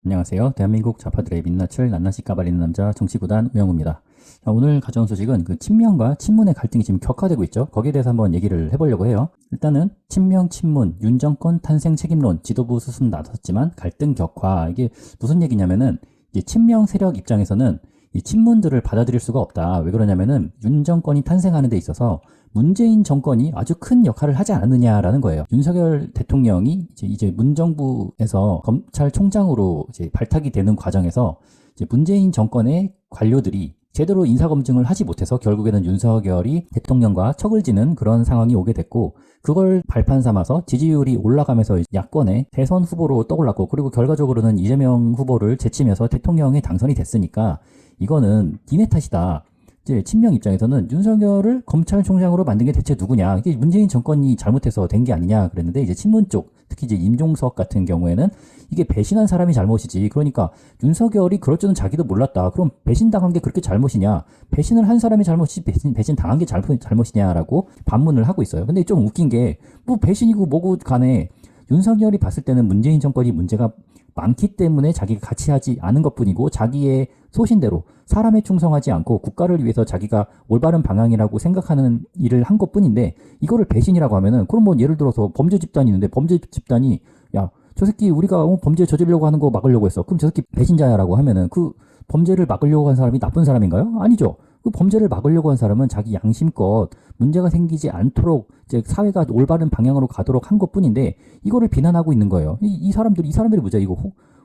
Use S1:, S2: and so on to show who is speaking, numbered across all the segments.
S1: 안녕하세요. 대한민국 좌파들의 민낯을 낱낱이 까발리는 남자 정치구단 우영우입니다. 자, 오늘 가져온 소식은 그 친명과 친문의 갈등이 지금 격화되고 있죠. 거기에 대해서 한번 얘기를 해보려고 해요. 일단은 친명, 친문, 윤 정권 탄생 책임론, 지도부 수습 나섰지만 갈등 격화. 이게 무슨 얘기냐면은 이제 친명 세력 입장에서는 이 친문들을 받아들일 수가 없다. 왜 그러냐면은 윤 정권이 탄생하는 데 있어서 문재인 정권이 아주 큰 역할을 하지 않았느냐라는 거예요. 윤석열 대통령이 이제 문정부에서 검찰총장으로 이제 발탁이 되는 과정에서 이제 문재인 정권의 관료들이 제대로 인사검증을 하지 못해서 결국에는 윤석열이 대통령과 척을 지는 그런 상황이 오게 됐고, 그걸 발판 삼아서 지지율이 올라가면서 야권의 대선 후보로 떠올랐고, 그리고 결과적으로는 이재명 후보를 제치면서 대통령에 당선이 됐으니까 이거는 니네 탓이다. 이제 친명 입장에서는 윤석열을 검찰총장으로 만든 게 대체 누구냐, 이게 문재인 정권이 잘못해서 된 게 아니냐 그랬는데, 이제 친문 쪽, 특히 이제 임종석 같은 경우에는 이게 배신한 사람이 잘못이지, 그러니까 윤석열이 그럴 줄은 자기도 몰랐다, 그럼 배신당한 게 그렇게 잘못이냐, 배신을 한 사람이 잘못이지 배신 당한 게 잘못이냐라고 반문을 하고 있어요. 근데 좀 웃긴 게, 뭐 배신이고 뭐고 간에 윤석열이 봤을 때는 문재인 정권이 문제가 많기 때문에 자기가 같이 하지 않은 것뿐이고, 자기의 소신대로 사람에 충성하지 않고 국가를 위해서 자기가 올바른 방향이라고 생각하는 일을 한 것뿐인데, 이거를 배신이라고 하면은, 그럼 뭐 예를 들어서 범죄 집단이 있는데 범죄 집단이 야, 저 새끼 우리가 범죄 저지르려고 하는 거 막으려고 했어, 그럼 저 새끼 배신자야라고 하면은 그 범죄를 막으려고 한 사람이 나쁜 사람인가요? 아니죠. 그 범죄를 막으려고 한 사람은 자기 양심껏 문제가 생기지 않도록 이제 사회가 올바른 방향으로 가도록 한 것뿐인데, 이거를 비난하고 있는 거예요. 이 사람들이 뭐죠? 이거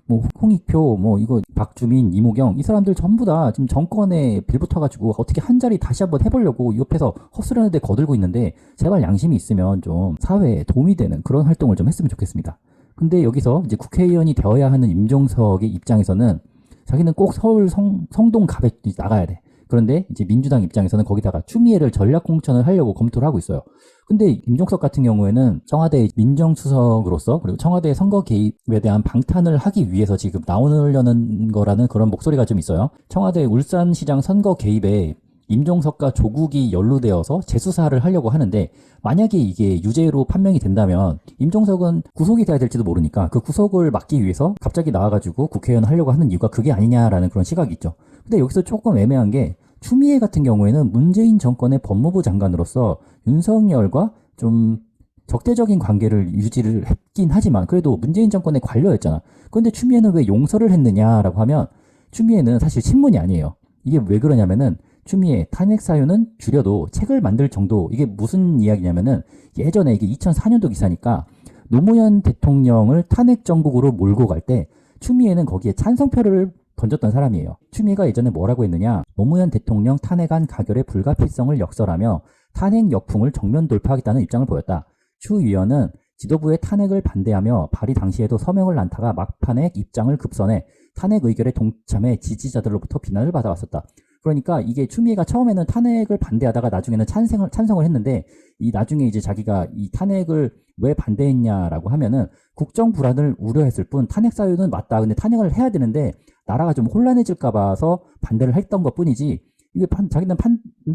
S1: 뭐 홍익표, 뭐 이거 박주민, 이모경, 이 사람들 전부 다 지금 정권에 빌붙어가지고 어떻게 한 자리 다시 한번 해보려고 옆에서 헛소리하는데 거들고 있는데, 제발 양심이 있으면 좀 사회에 도움이 되는 그런 활동을 좀 했으면 좋겠습니다. 근데 여기서 이제 국회의원이 되어야 하는 임종석의 입장에서는 자기는 꼭 서울 성동갑에 나가야 돼. 그런데 이제 민주당 입장에서는 거기다가 추미애를 전략 공천을 하려고 검토를 하고 있어요. 근데 임종석 같은 경우에는 청와대 민정수석으로서, 그리고 청와대 선거 개입에 대한 방탄을 하기 위해서 지금 나오려는 거라는 그런 목소리가 좀 있어요. 청와대 울산시장 선거 개입에 임종석과 조국이 연루되어서 재수사를 하려고 하는데, 만약에 이게 유죄로 판명이 된다면 임종석은 구속이 돼야 될지도 모르니까 그 구속을 막기 위해서 갑자기 나와가지고 국회의원 하려고 하는 이유가 그게 아니냐라는 그런 시각이 있죠. 근데 여기서 조금 애매한 게, 추미애 같은 경우에는 문재인 정권의 법무부 장관으로서 윤석열과 좀 적대적인 관계를 유지를 했긴 하지만 그래도 문재인 정권의 관료였잖아. 그런데 추미애는 왜 용서를 했느냐라고 하면, 추미애는 사실 친문이 아니에요. 이게 왜 그러냐면은, 추미애 탄핵 사유는 줄여도 책을 만들 정도, 이게 무슨 이야기냐면은, 예전에 이게 2004년도 기사니까 노무현 대통령을 탄핵 정국으로 몰고 갈 때 추미애는 거기에 찬성표를 던졌던 사람이에요. 추미애가 예전에 뭐라고 했느냐, 노무현 대통령 탄핵안 가결의 불가피성을 역설하며 탄핵 역풍을 정면 돌파하겠다는 입장을 보였다. 추 위원은 지도부의 탄핵을 반대하며 발의 당시에도 서명을 난타가 막판에 입장을 급선해 탄핵 의결에 동참해 지지자들로부터 비난을 받아왔었다. 그러니까 이게 추미애가 처음에는 탄핵을 반대하다가 나중에는 찬성을 했는데, 이 나중에 이제 자기가 이 탄핵을 왜 반대했냐라고 하면은 국정 불안을 우려했을 뿐 탄핵 사유는 맞다, 근데 탄핵을 해야 되는데 나라가 좀 혼란해질까 봐서 반대를 했던 것뿐이지, 이게 자기는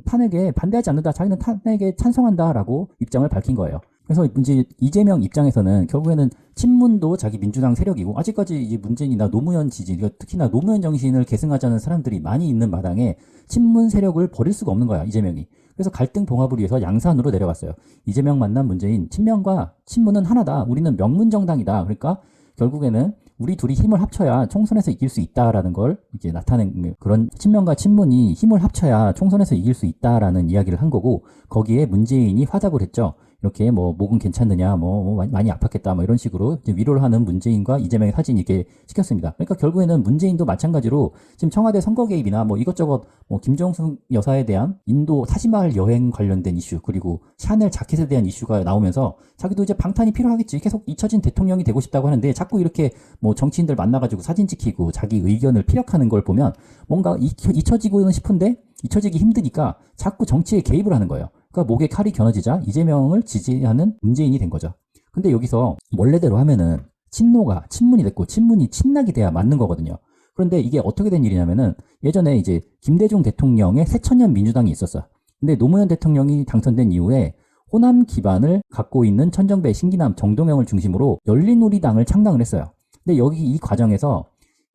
S1: 탄핵에 반대하지 않는다, 자기는 탄핵에 찬성한다라고 입장을 밝힌 거예요. 그래서 이제 이재명 입장에서는 결국에는 친문도 자기 민주당 세력이고, 아직까지 이제 문재인이나 노무현 지지, 특히나 노무현 정신을 계승하자는 사람들이 많이 있는 마당에 친문 세력을 버릴 수가 없는 거야, 이재명이. 그래서 갈등 봉합을 위해서 양산으로 내려갔어요. 이재명 만난 문재인, 친명과 친문은 하나다, 우리는 명문정당이다. 그러니까 결국에는 우리 둘이 힘을 합쳐야 총선에서 이길 수 있다라는 걸 이제 나타낸, 그런 친명과 친문이 힘을 합쳐야 총선에서 이길 수 있다라는 이야기를 한 거고, 거기에 문재인이 화답을 했죠. 이렇게 뭐 목은 괜찮느냐, 뭐 많이 아팠겠다, 뭐 이런 식으로 이제 위로를 하는 문재인과 이재명의 사진이 이렇게 찍혔습니다. 그러니까 결국에는 문재인도 마찬가지로 지금 청와대 선거 개입이나 뭐 이것저것, 뭐 김정숙 여사에 대한 인도 타지마할 여행 관련된 이슈, 그리고 샤넬 자켓에 대한 이슈가 나오면서 자기도 이제 방탄이 필요하겠지, 계속 잊혀진 대통령이 되고 싶다고 하는데, 자꾸 이렇게 뭐 정치인들 만나가지고 사진 찍히고 자기 의견을 피력하는 걸 보면 뭔가 잊혀지고는 싶은데 잊혀지기 힘드니까 자꾸 정치에 개입을 하는 거예요. 그러니까 목에 칼이 겨눠지자 이재명을 지지하는 문재인이 된 거죠. 근데 여기서 원래대로 하면은 친노가 친문이 됐고 친문이 친낙이 돼야 맞는 거거든요. 그런데 이게 어떻게 된 일이냐면은, 예전에 이제 김대중 대통령의 새천년 민주당이 있었어요. 근데 노무현 대통령이 당선된 이후에 호남 기반을 갖고 있는 천정배, 신기남, 정동영을 중심으로 열린우리당을 창당을 했어요. 근데 여기 이 과정에서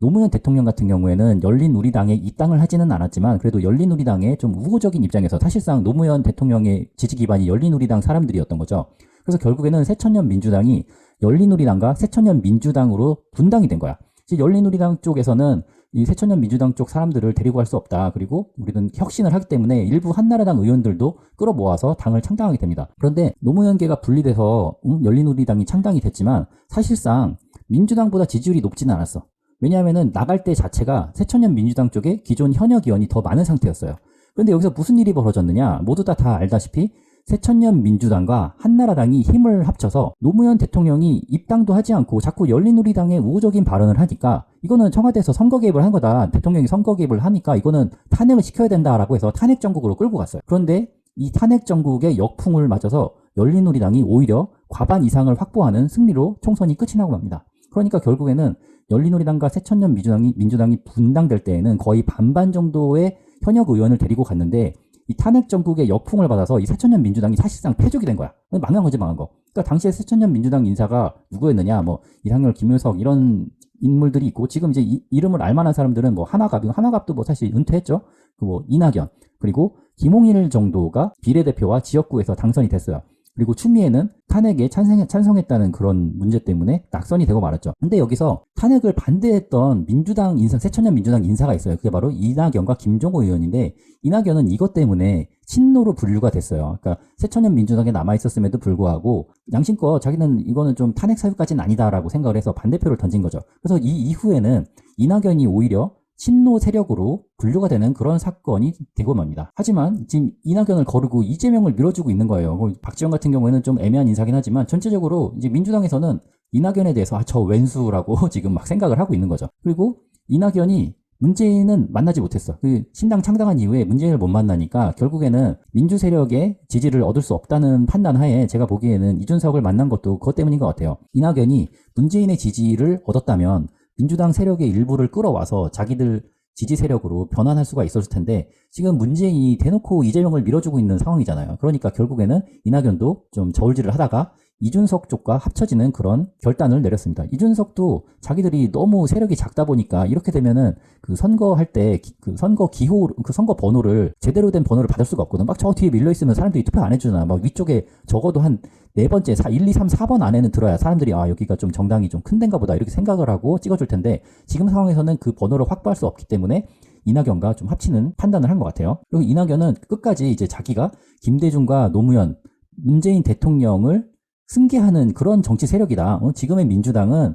S1: 노무현 대통령 같은 경우에는 열린우리당에 입당을 하지는 않았지만 그래도 열린우리당의 좀 우호적인 입장에서 사실상 노무현 대통령의 지지 기반이 열린우리당 사람들이었던 거죠. 그래서 결국에는 새천년 민주당이 열린우리당과 새천년 민주당으로 분당이 된 거야. 이제 열린우리당 쪽에서는 이 새천년 민주당 쪽 사람들을 데리고 갈 수 없다. 그리고 우리는 혁신을 하기 때문에 일부 한나라당 의원들도 끌어모아서 당을 창당하게 됩니다. 그런데 노무현계가 분리돼서 열린우리당이 창당이 됐지만 사실상 민주당보다 지지율이 높지는 않았어. 왜냐하면은 나갈 때 자체가 새천년 민주당 쪽에 기존 현역 의원이 더 많은 상태였어요. 그런데 여기서 무슨 일이 벌어졌느냐? 모두 다 알다시피 새천년 민주당과 한나라당이 힘을 합쳐서 노무현 대통령이 입당도 하지 않고 자꾸 열린우리당의 우호적인 발언을 하니까 이거는 청와대에서 선거 개입을 한 거다. 대통령이 선거 개입을 하니까 이거는 탄핵을 시켜야 된다라고 해서 탄핵 정국으로 끌고 갔어요. 그런데 이 탄핵 정국의 역풍을 맞아서 열린우리당이 오히려 과반 이상을 확보하는 승리로 총선이 끝이 나고 맙니다. 그러니까 결국에는 열린우리당과 새천년 민주당이 분당될 때에는 거의 반반 정도의 현역 의원을 데리고 갔는데 이 탄핵 정국의 역풍을 받아서 이 새천년 민주당이 사실상 패족이 된 거야. 망한 거지, 망한 거. 그러니까 당시에 새천년 민주당 인사가 누구였느냐, 뭐 이상열, 김효석 이런 인물들이 있고 지금 이제 이름을 알만한 사람들은 뭐 하나갑도 뭐 사실 은퇴했죠. 그 뭐 이낙연 그리고 김홍일 정도가 비례대표와 지역구에서 당선이 됐어요. 그리고 추미애는 탄핵에 찬성했다는 그런 문제 때문에 낙선이 되고 말았죠. 근데 여기서 탄핵을 반대했던 민주당 인사, 새천년 민주당 인사가 있어요. 그게 바로 이낙연과 김종호 의원인데 이낙연은 이것 때문에 친노로 분류가 됐어요. 그러니까 새천년 민주당에 남아있었음에도 불구하고 양심껏 자기는 이거는 좀 탄핵 사유까지는 아니다라고 생각을 해서 반대표를 던진 거죠. 그래서 이 이후에는 이낙연이 오히려 친노 세력으로 분류가 되는 그런 사건이 되고 맙니다. 하지만 지금 이낙연을 거르고 이재명을 밀어주고 있는 거예요. 박지원 같은 경우에는 좀 애매한 인사긴 하지만 전체적으로 이제 민주당에서는 이낙연에 대해서 저 왼수라고 지금 막 생각을 하고 있는 거죠. 그리고 이낙연이 문재인은 만나지 못했어. 그 신당 창당한 이후에 문재인을 못 만나니까 결국에는 민주 세력의 지지를 얻을 수 없다는 판단 하에 제가 보기에는 이준석을 만난 것도 그것 때문인 것 같아요. 이낙연이 문재인의 지지를 얻었다면 민주당 세력의 일부를 끌어와서 자기들 지지 세력으로 변환할 수가 있었을 텐데 지금 문재인이 대놓고 이재명을 밀어주고 있는 상황이잖아요. 그러니까 결국에는 이낙연도 좀 저울질을 하다가 이준석 쪽과 합쳐지는 그런 결단을 내렸습니다. 이준석도 자기들이 너무 세력이 작다 보니까 이렇게 되면은 그 선거할 때 그 선거 기호, 그 선거 번호를 제대로 된 번호를 받을 수가 없거든. 막 저 뒤에 밀려있으면 사람들이 투표 안 해주잖아. 막 위쪽에 적어도 한 네 번째, 1, 2, 3, 4번 안에는 들어야 사람들이 아, 여기가 좀 정당이 좀 큰 데인가 보다 이렇게 생각을 하고 찍어줄 텐데 지금 상황에서는 그 번호를 확보할 수 없기 때문에 이낙연과 좀 합치는 판단을 한 것 같아요. 그리고 이낙연은 끝까지 이제 자기가 김대중과 노무현, 문재인 대통령을 승계하는 그런 정치 세력이다. 지금의 민주당은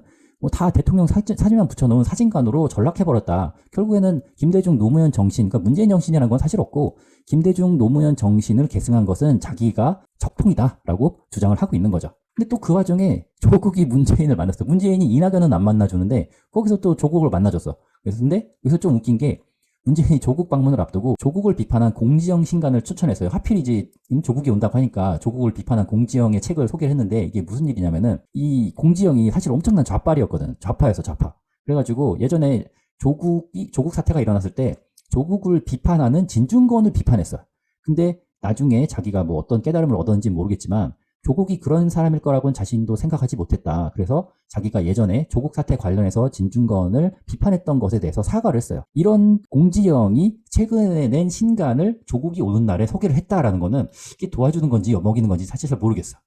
S1: 다 대통령 사진만 붙여놓은 사진관으로 전락해버렸다. 결국에는 김대중 노무현 정신, 그러니까 문재인 정신이라는 건 사실 없고 김대중 노무현 정신을 계승한 것은 자기가 적통이다라고 주장을 하고 있는 거죠. 근데 또 그 와중에 조국이 문재인을 만났어. 문재인이 이낙연은 안 만나주는데 거기서 또 조국을 만나줬어. 그래서 근데 여기서 좀 웃긴 게 문재인이 조국 방문을 앞두고 조국을 비판한 공지영 신간을 추천했어요. 하필 이제 조국이 온다고 하니까 조국을 비판한 공지영의 책을 소개를 했는데 이게 무슨 일이냐면은 이 공지영이 사실 엄청난 좌빨이었거든. 좌파였어, 좌파. 그래가지고 예전에 조국 사태가 일어났을 때 조국을 비판하는 진중권을 비판했어요. 근데 나중에 자기가 뭐 어떤 깨달음을 얻었는지 모르겠지만 조국이 그런 사람일 거라고는 자신도 생각하지 못했다. 그래서 자기가 예전에 조국 사태 관련해서 진중권을 비판했던 것에 대해서 사과를 했어요. 이런 공지영이 최근에 낸 신간을 조국이 오는 날에 소개를 했다라는 거는 이게 도와주는 건지 엿먹이는 건지 사실 잘 모르겠어.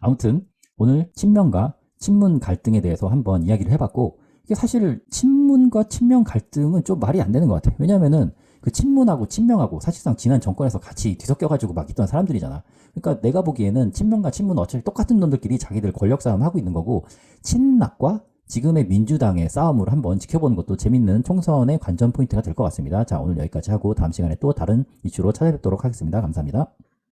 S1: 아무튼 오늘 친명과 친문 갈등에 대해서 한번 이야기를 해봤고 이게 사실 친문과 친명 갈등은 좀 말이 안 되는 것 같아요. 왜냐면은 그 친문하고 친명하고 사실상 지난 정권에서 같이 뒤섞여가지고 막 있던 사람들이잖아. 그러니까 내가 보기에는 친명과 친문 어차피 똑같은 놈들끼리 자기들 권력 싸움 하고 있는 거고 친낙과 지금의 민주당의 싸움을 한번 지켜보는 것도 재밌는 총선의 관전 포인트가 될 것 같습니다. 자, 오늘 여기까지 하고 다음 시간에 또 다른 이슈로 찾아뵙도록 하겠습니다. 감사합니다.